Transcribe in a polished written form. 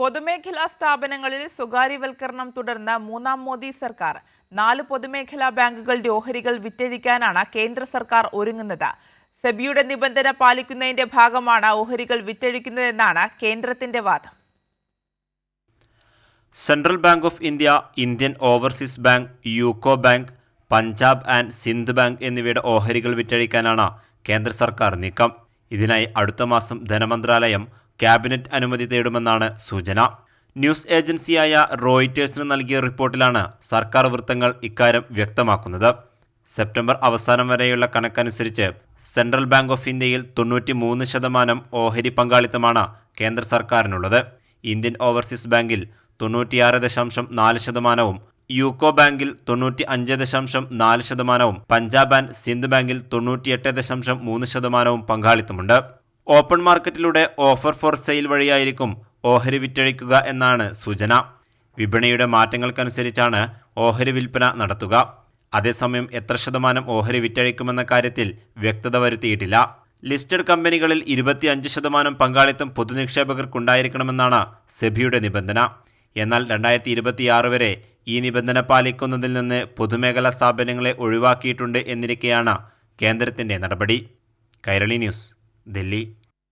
പൊതുമേഖലാ സ്ഥാപനങ്ങളിൽ സ്വകാര്യവൽക്കരണം തുടർന്ന് മൂന്നാം മോദി സർക്കാർ 4 പൊതുമേഖലാ ബാങ്കുകളുടെ ഓഹരികൾ വിറ്റഴിക്കാനാണ് കേന്ദ്ര സർക്കാർ ഒരുങ്ങുന്നത്. സെബിയുടെ നിബന്ധന പാലിക്കുന്നതിന്റെ ഭാഗമാണ് ഓഹരികൾ വിറ്റഴിക്കുന്നതെന്നാണ് കേന്ദ്രത്തിന്റെ വാദം. Central bank of India, Indian overseas bank, UCO bank, Punjab and Sindh bank എന്നിവയുടെ ഓഹരികൾ വിറ്റഴിക്കാനാണ് കേന്ദ്ര സർക്കാർ നീക്കം. ഇതിനായി അടുത്ത മാസം ധനമന്ത്രാലയം ക്യാബിനറ്റ് അനുമതി തേടുമെന്നാണ് സൂചന. ന്യൂസ് ഏജൻസിയായ റോയിറ്റേഴ്സിന് നൽകിയ റിപ്പോർട്ടിലാണ് സർക്കാർ വൃത്തങ്ങൾ ഇക്കാര്യം വ്യക്തമാക്കുന്നത്. സെപ്റ്റംബർ അവസാനം വരെയുള്ള കണക്കനുസരിച്ച് സെൻട്രൽ ബാങ്ക് ഓഫ് ഇന്ത്യയിൽ 93% ഓഹരി പങ്കാളിത്തമാണ് കേന്ദ്ര സർക്കാരിനുള്ളത്. ഇന്ത്യൻ ഓവർസീസ് ബാങ്കിൽ 96.4%, യൂക്കോ ബാങ്കിൽ 95.4%, പഞ്ചാബ് ആൻഡ് സിന്ധ് ബാങ്കിൽ 98.3% പങ്കാളിത്തമുണ്ട്. ഓപ്പൺ മാർക്കറ്റിലൂടെ ഓഫർ ഫോർ സെയിൽ വഴിയായിരിക്കും ഓഹരി വിറ്റഴിക്കുക എന്നാണ് സൂചന. വിപണിയുടെ മാറ്റങ്ങൾക്കനുസരിച്ചാണ് ഓഹരി വിൽപ്പന നടത്തുക. അതേസമയം എത്ര ശതമാനം ഓഹരി വിറ്റഴിക്കുമെന്ന കാര്യത്തിൽ വ്യക്തത വരുത്തിയിട്ടില്ല. ലിസ്റ്റഡ് കമ്പനികളിൽ 25% പങ്കാളിത്തം പൊതുനിക്ഷേപകർക്കുണ്ടായിരിക്കണമെന്നാണ് സെബിയുടെ നിബന്ധന. എന്നാൽ 2026 വരെ ഈ നിബന്ധന പാലിക്കുന്നതിൽ നിന്ന് പൊതുമേഖലാ സ്ഥാപനങ്ങളെ ഒഴിവാക്കിയിട്ടുണ്ട് എന്നിരിക്കെയാണ് കേന്ദ്രത്തിന്റെ നടപടി. കൈരളി ന്യൂസ്, ദില്ലി.